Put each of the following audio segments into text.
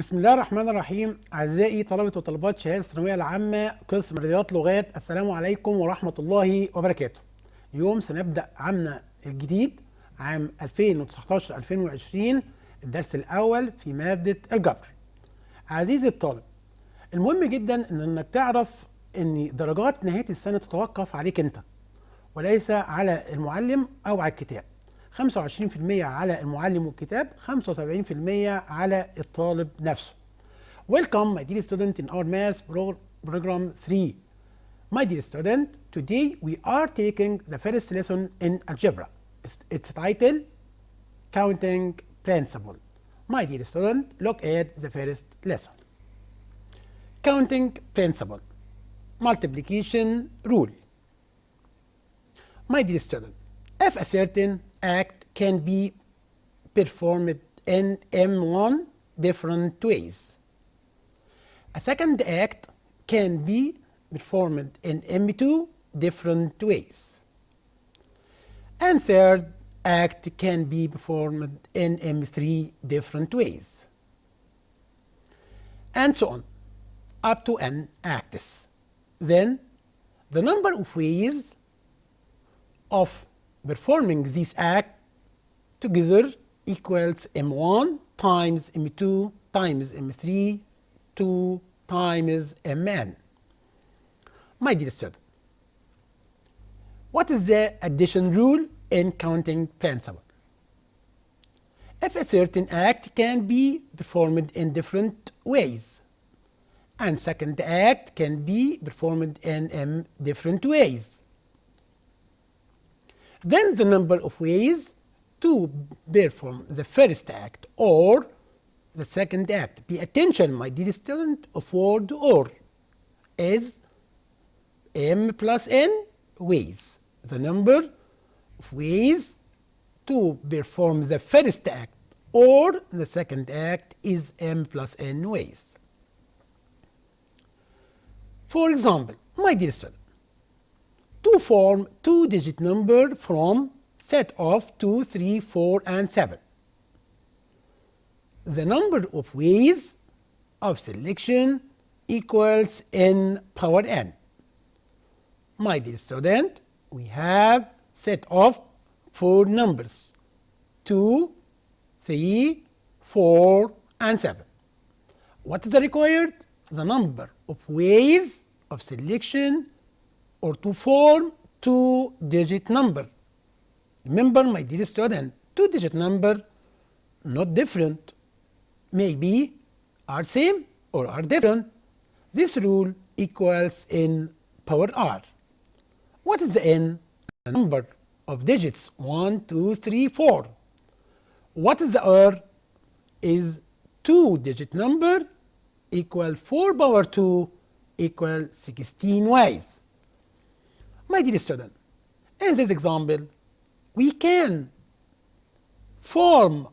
بسم الله الرحمن الرحيم. أعزائي طلبة وطالبات شهادة الثانوية العامة قسم رياضات لغات، السلام عليكم ورحمة الله وبركاته. اليوم سنبدأ عامنا الجديد عام 2019-2020 الدرس الأول في مادة الجبر. عزيزي الطالب، المهم جدا إنك تعرف إن درجات نهاية السنة تتوقف عليك أنت وليس على المعلم أو على الكتاب. 25% على المعلم والكتاب، 75% على الطالب نفسه. Welcome my dear student in our math program 3. My dear student, today we are taking the first lesson in algebra. Its title, Counting Principle. My dear student, look at the first lesson. Counting Principle. Multiplication Rule. My dear student, if a certain act can be performed in M1 different ways, a second act can be performed in M2 different ways, and third act can be performed in M3 different ways, and so on, up to n acts. Then the number of ways of performing this act together equals M1 times M2 times M3 2 times Mn. My dear student, what is the addition rule in counting principle? If a certain act can be performed in different ways and second act can be performed in M different ways, then the number of ways to perform the first act or the second act, pay attention my dear student of word or, is m plus n ways. The number of ways to perform the first act or the second act is m plus n ways. For example, my dear student, to form two-digit number from set of 2, 3, 4, and 7. The number of ways of selection equals n power n. My dear student, we have set of 4 numbers, 2, 3, 4, and 7. What is the required? The number of ways of selection or to form two-digit number. Remember, my dear student, two-digit number not different, maybe are same or are different. This rule equals n power r. What is the n? The number of digits 1, 2, 3, 4. What is the r? Is two-digit number equal 4 power 2 equal 16 ways. My dear student, in this example, we can form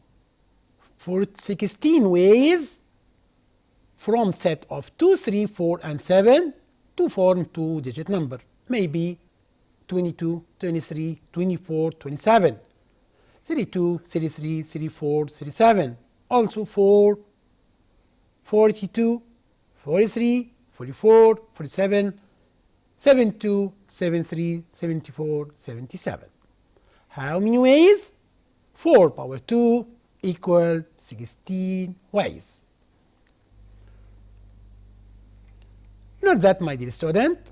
for 16 ways from set of 2, 3, 4, and 7 to form two-digit number. Maybe 22, 23, 24, 27, 32, 33, 34, 37, also 4, 42, 43, 44, 47, 72, 73, 74, 77. How many ways? 4 power 2 equal 16 ways. Note that, my dear student,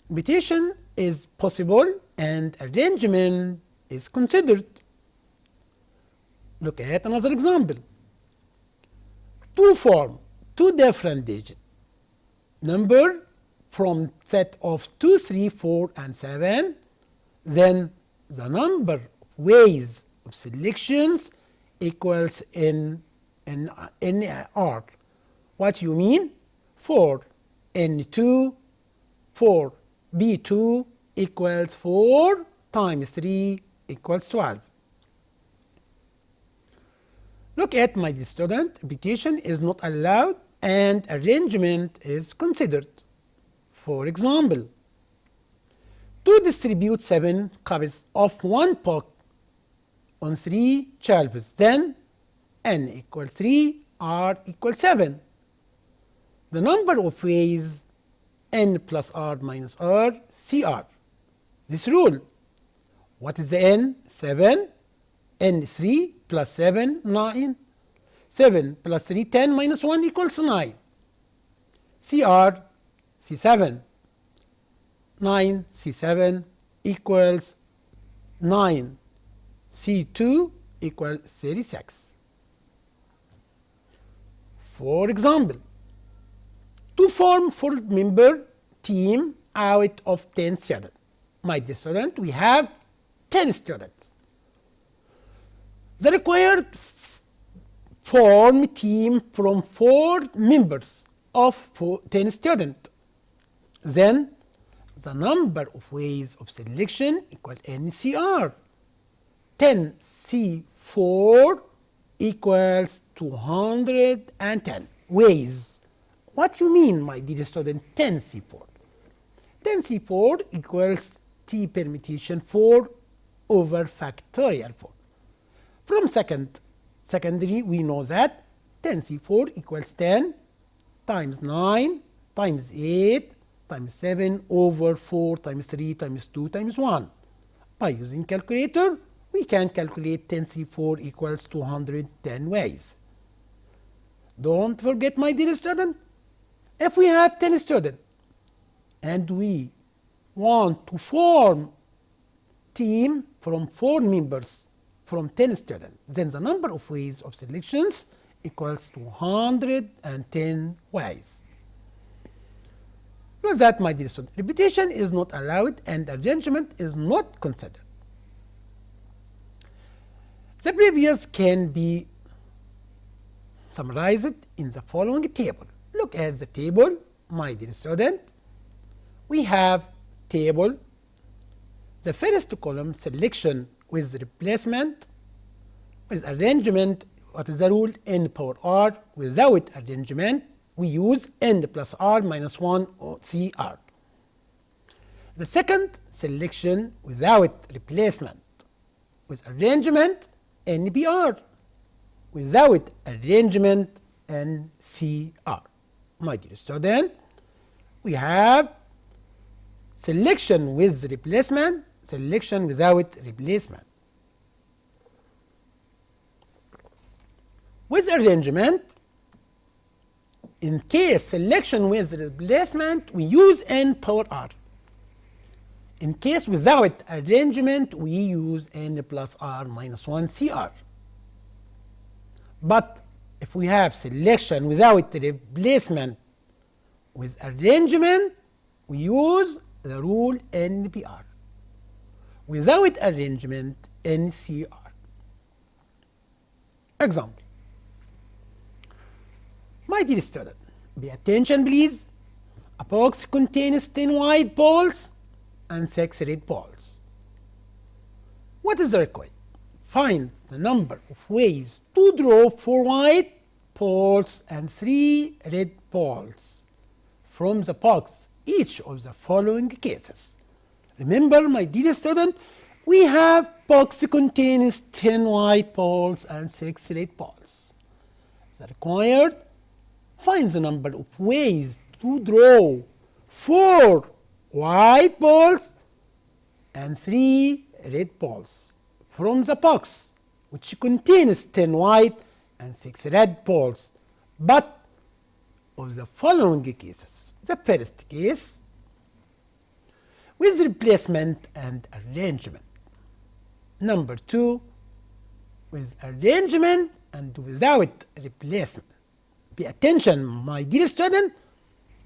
repetition is possible and arrangement is considered. Look at another example. To form two different digit number from set of 2, 3, 4, and 7, then the number of ways of selections equals n r. What you mean? For n2, for b2 equals 4 times 3 equals 12. Look at, my dear student, repetition is not allowed and arrangement is considered. For example, to distribute 7 copies of one book on 3 shelves, then n equals 3 r equals 7. The number of ways n plus r minus r, CR. This rule. What is the n? 7. n 3 plus 7, 9. 7 plus 3, 10 minus 1 equals 9. CR, C7. 9 C7 equals 9. C2 equals 36. For example, to form 4-member team out of 10 students. My dear student, we have 10 students. The required form team from 4 members of 10 students. Then the number of ways of selection equal NCR. 10 C4 equals 210 ways. What you mean, my dear student, 10 C4? 10 C4 equals T permutation 4 over factorial 4. From secondary, we know that 10 C4 equals 10 times 9 times 8 times 7 over 4 times 3 times 2 times 1. By using calculator, we can calculate 10 C4 equals 210 ways. Don't forget, my dear student, if we have 10 students and we want to form team from 4 members from 10 students, then the number of ways of selections equals 210 ways. Note that, my dear student, repetition is not allowed and arrangement is not considered. The previous can be summarized in the following table. Look at the table, my dear student. We have table, the first column selection with replacement, with arrangement. What is the rule? N power r. Without arrangement, we use n plus r minus 1 CR. The second selection without replacement, with arrangement NBR, without arrangement NCR. My dear student, we have selection with replacement, selection without replacement. With arrangement, in case selection with replacement, we use n power r. In case without arrangement, we use n plus r minus 1 CR. But if we have selection without replacement with arrangement, we use the rule NPR. Without arrangement, NCR. Example. My dear student, pay attention please. A box contains 10 white balls and 6 red balls. What is the requirement? Find the number of ways to draw 4 white balls and 3 red balls from the box, each of the following cases. Remember, my dear student, we have box contains 10 white balls and 6 red balls. The required, find the number of ways to draw 4 white balls and 3 red balls from the box, which contains 10 white and 6 red balls, but of the following cases. The first case, with replacement and arrangement. Number 2, with arrangement and without replacement. Pay attention, my dear student.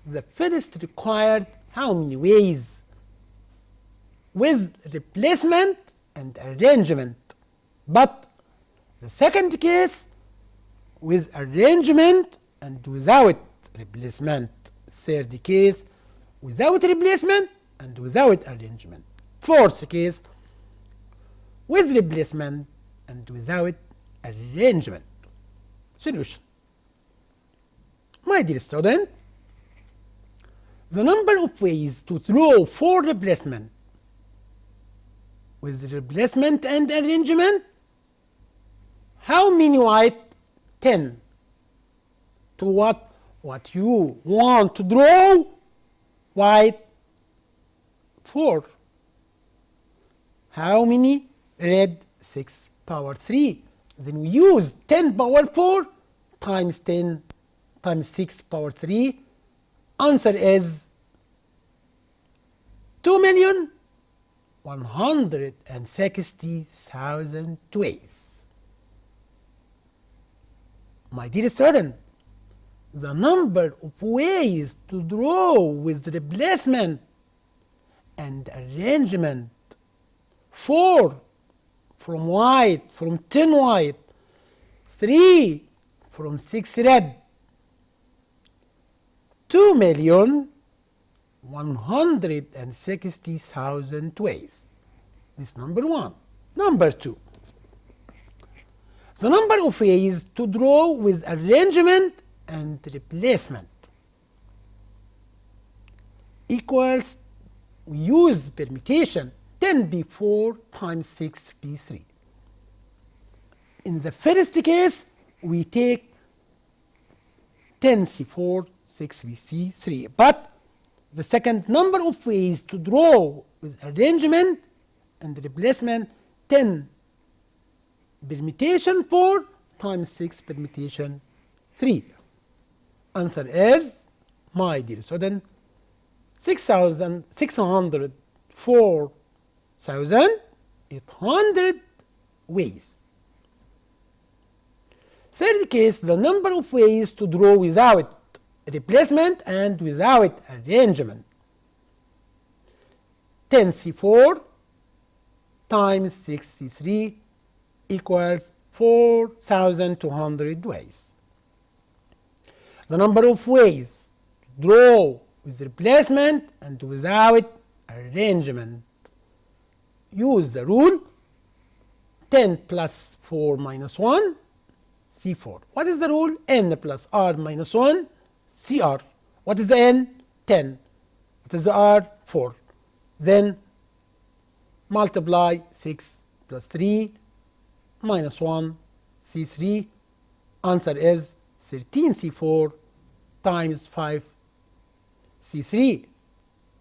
The first required how many ways? With replacement and arrangement. But the second case, with arrangement and without replacement. Third case, without replacement and without arrangement. Fourth case, with replacement and without arrangement. Solution. My dear student, the number of ways to draw 4 replacement with replacement and arrangement, how many white? 10. to what? What you want to draw. White 4. How many? Red 6 power 3. Then we use 10 power 4 times 10 times 6 power 3. Answer is 2,160,000 ways. My dear student, the number of ways to draw with replacement and arrangement: 4 from white, from 10 white, 3 from 6 red, 2,160,000 ways. This is number 1. Number 2. The number of ways to draw with arrangement and replacement equals, we use permutation 10b4 times 6b3. In the first case, we take 10c4, 6bc3. But the second number of ways to draw with arrangement and replacement, 10 permutation 4 times 6 permutation 3. Answer is, my dear student, 604,800 ways. Third case, the number of ways to draw without replacement and without arrangement. 10c4 times 6c3 equals 4,200 ways. The number of ways to draw with replacement and without arrangement. Use the rule 10 plus 4 minus 1, C4. What is the rule? N plus R minus 1, CR. What is the N? 10. What is the R? 4. Then multiply 6 plus 3 minus 1, C3. Answer is 13C4 times 5 C3.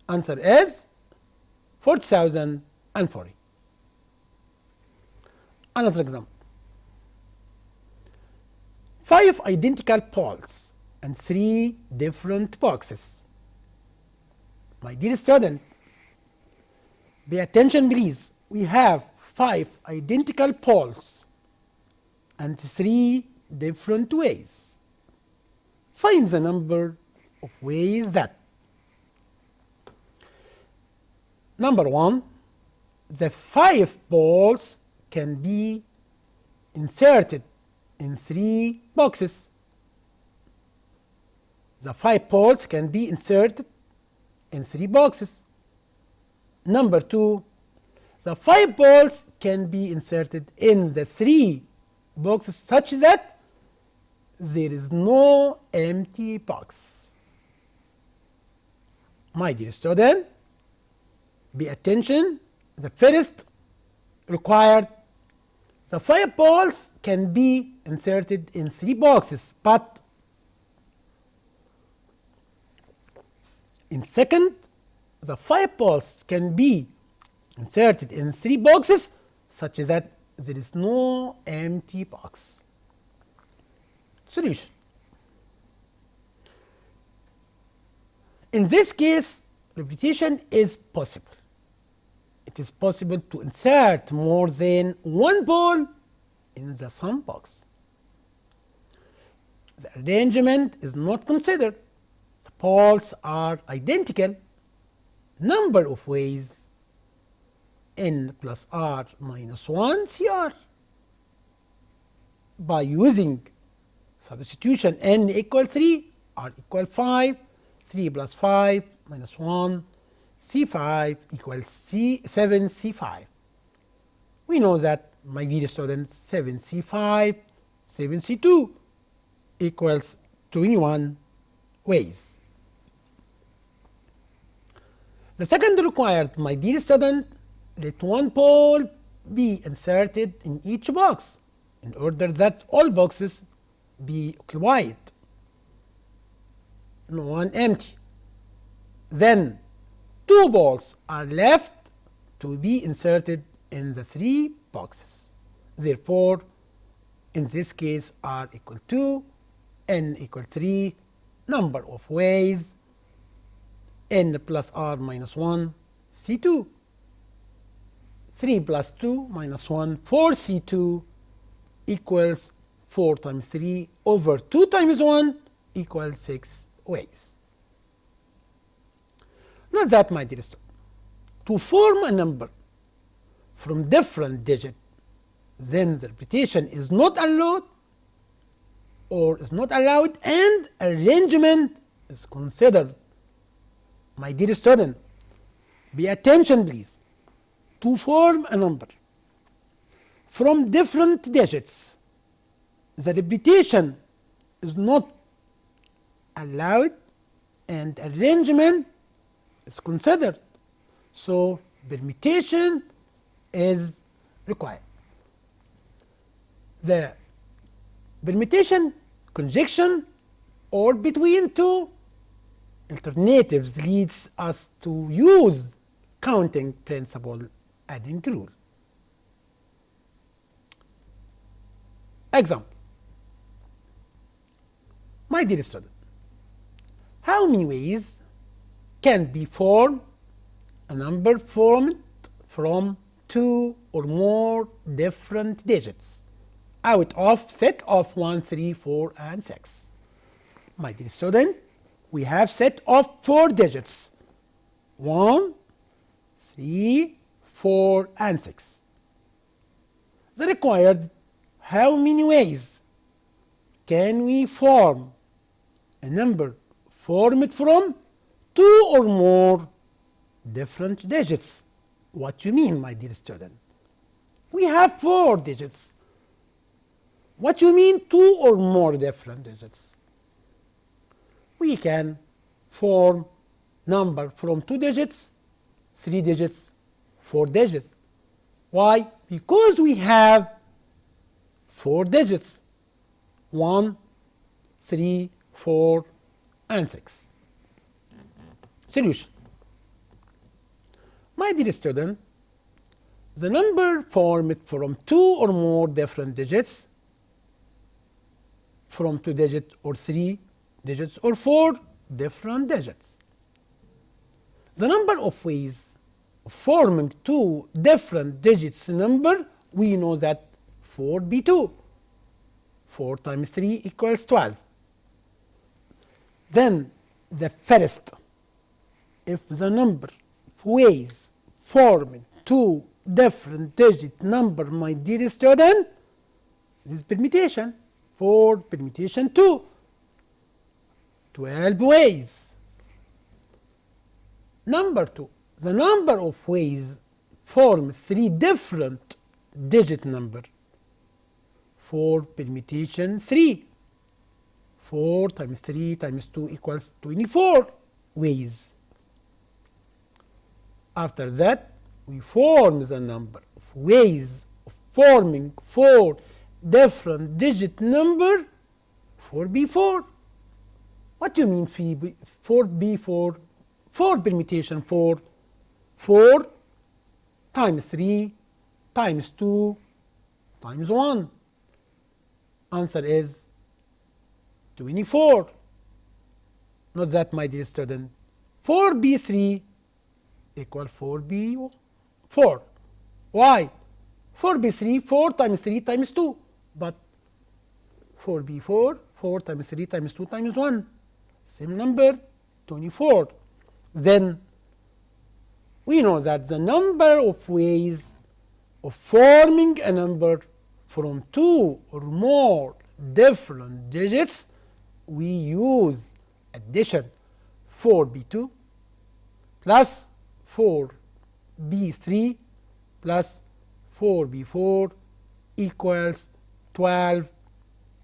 Answer is 40,040. Another example. 5 identical balls and 3 different boxes. My dear student, pay attention please. We have 5 identical balls and 3 different ways. Find the number of ways that. Number 1, the 5 balls can be inserted in 3 boxes. The 5 balls can be inserted in 3 boxes. Number 2, the 5 balls can be inserted in the 3 boxes such that there is no empty box. My dear student, pay attention. The first required, the 5 balls can be inserted in 3 boxes, but in second, the 5 balls can be inserted in 3 boxes such that there is no empty box. Solution. In this case, repetition is possible. It is possible to insert more than 1 ball in the sum box. The arrangement is not considered. The balls are identical. Number of ways, n plus r minus 1 CR. By using substitution, n equal 3, r equal 5, 3 plus 5 minus 1, C5 equals 7C5. We know that, my dear students, 7C5, 7C2 equals 21 ways. The second required, my dear student, let 1 ball be inserted in each box in order that all boxes be occupied. no one empty. Then 2 balls are left to be inserted in the 3 boxes. Therefore, in this case, r equal 2, n equal 3, number of ways, n plus r minus 1, c2. 3 plus 2 minus 1, 4c2 equals 4 times 3 over 2 times 1 equals 6 ways. Note that, my dear student, to form a number from different digits, then the repetition is not allowed and arrangement is considered. My dear student, pay attention please. To form a number from different digits, the repetition is not allowed and arrangement is considered. So permutation is required. The permutation, conjunction, or between two alternatives leads us to use counting principle adding rule. Example. My dear student, how many ways can be formed a number formed from 2 or more different digits out of set of 1, 3, 4, and 6? My dear student, we have set of 4 digits, 1, 3, 4, and 6. The required how many ways can we form a number formed from 2 or more different digits? What you mean, my dear student? We have 4 digits. What you mean 2 or more different digits? We can form number from 2 digits, 3 digits, 4 digits. Why? Because we have 4 digits, 1, 3, 4, and 6. Solution. My dear student, the number formed from 2 or more different digits, from 2 digits or 3 digits or 4 different digits. The number of ways of forming 2 different digits number, we know that 4b2. 4 times 3 equals 12. Then the first, if the number of ways forming 2 different digit number, my dear student, this is permutation. 4 permutation 2, 12 ways. Number 2, the number of ways form 3 different digit number. 4 permutation 3. 4 times 3 times 2 equals 24 ways. After that, we form the number of ways of forming 4 different digit number, 4b4. What do you mean 4b4? 4 permutation 4. 4 times 3 times 2 times 1. Answer is 24. Note that, my dear student, 4b3 equal 4b4. Why? 4b3, 4 times 3 times 2. But 4b4, 4 times 3 times 2 times 1. Same number, 24. Then we know that the number of ways of forming a number from 2 or more different digits, we use addition. 4b2 plus 4b3 plus 4b4 equals 12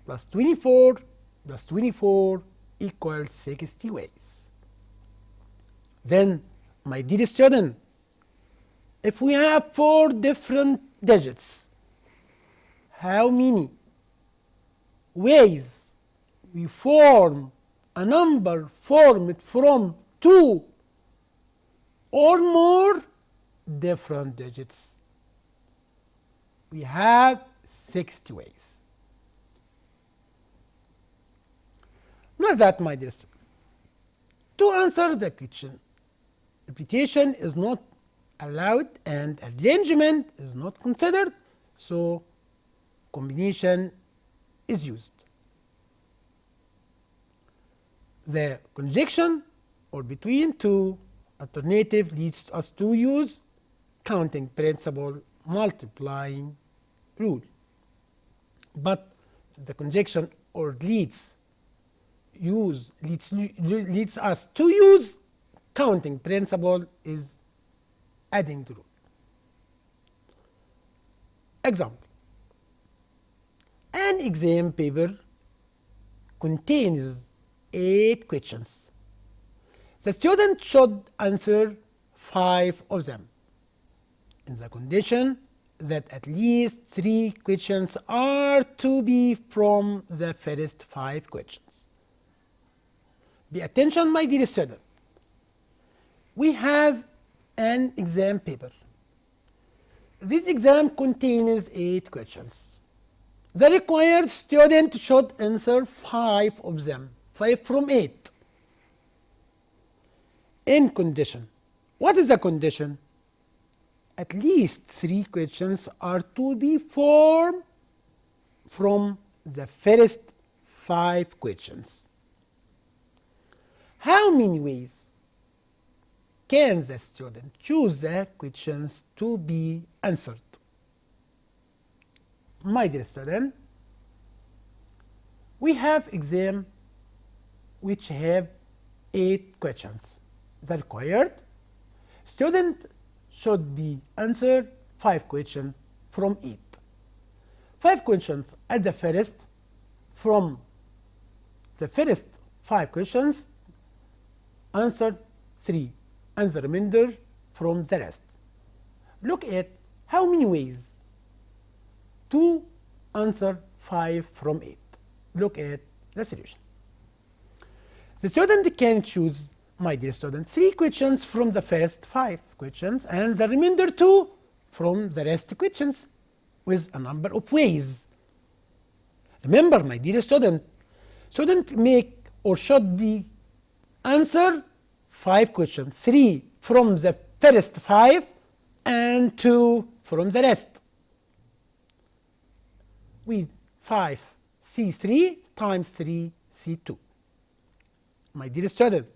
plus 24 plus 24 equals 60 ways. Then, my dear student, if we have 4 different digits, how many ways we form a number formed from 2 or more different digits? We have 60 ways. Now that, my dear student, to answer the question, repetition is not allowed and arrangement is not considered, so combination is used. The conjunction or between two alternative leads us to use counting principle, multiplying rule. But the conjunction or leads us to use counting principle is adding rule. Example: an exam paper contains 8 questions. The student should answer 5 of them, in the condition that at least 3 questions are to be from the first 5 questions. Pay attention, my dear student. We have an exam paper. This exam contains 8 questions. The required student should answer 5 of them, 5 from 8. In condition. What is the condition? At least 3 questions are to be formed from the first 5 questions. How many ways can the student choose the questions to be answered? My dear student, we have exam which have 8 questions. The required student should be answered 5 questions from 8. 5 questions at the first. From the first 5 questions, answer 3 and the remainder from the rest. Look at how many ways to answer 5 from 8. Look at the solution. The student can choose, my dear student, 3 questions from the first 5 questions and the remainder 2 from the rest questions with a number of ways. Remember, my dear student, make or should be answer 5 questions, 3 from the first 5 and 2 from the rest. With 5C3 times 3C2. My dear student,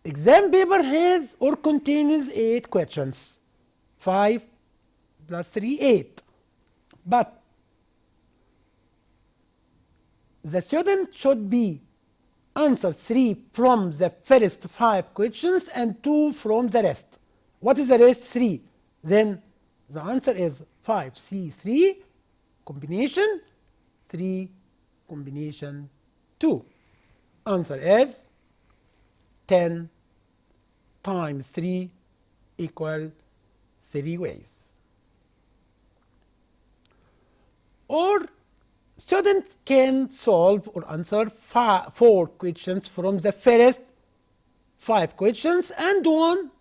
exam paper has or contains 8 questions. 5 plus 3, 8. But the student should be answer 3 from the first 5 questions and 2 from the rest. What is the rest? 3. Then the answer is 5C3 combination 3 combination 2. Answer is 10 times 3 equal 3 ways. Or student can solve or answer 4 questions from the first 5 questions and 1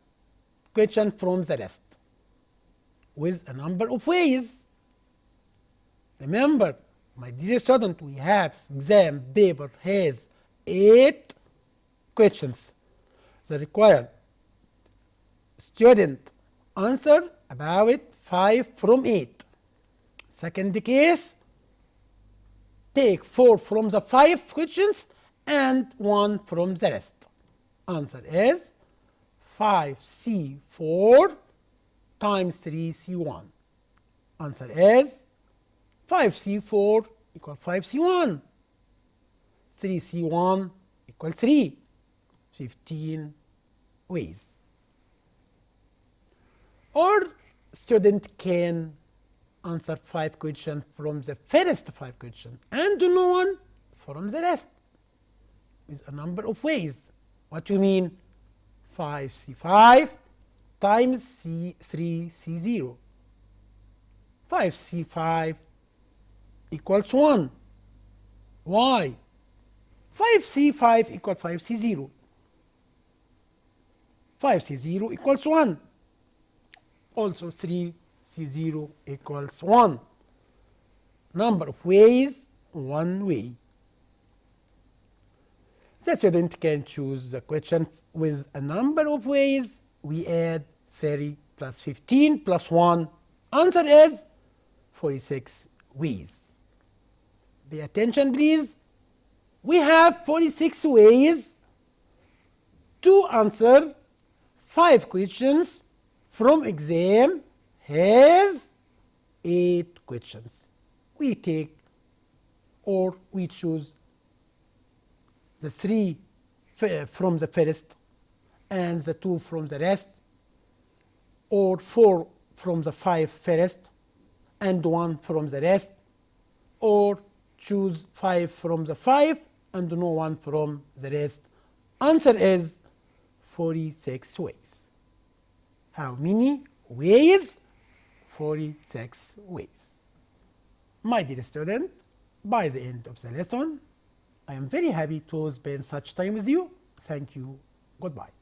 question from the rest with a number of ways. Remember, my dear student, we have exam paper has 8 questions. The required student answer about 5 from 8. Second case, take 4 from the 5 questions and 1 from the rest. Answer is 5C4 times 3C1. Answer is 5C4 equal 5C1. 3C1 equal 3. 15 ways. Or student can answer 5 questions from the first 5 questions and do no one from the rest with a number of ways. What do you mean? 5C5 times C3C0. 5C5 equals 1. Why? 5C5 equals 5C0. 5C0 equals 1. Also 3C0 equals 1. Number of ways, 1 way. The student can choose the question with a number of ways. We add 30 plus 15 plus 1. Answer is 46 ways. Pay attention, please. We have 46 ways to answer 5 questions from exam has 8 questions. We take or we choose the 3 from the first and the 2 from the rest, or 4 from the 5 first and 1 from the rest, or choose 5 from the 5 and no 1 from the rest. Answer is 46 ways. How many ways? 46 ways. My dear student, by the end of the lesson, I am very happy to spend such time with you. Thank you. Goodbye.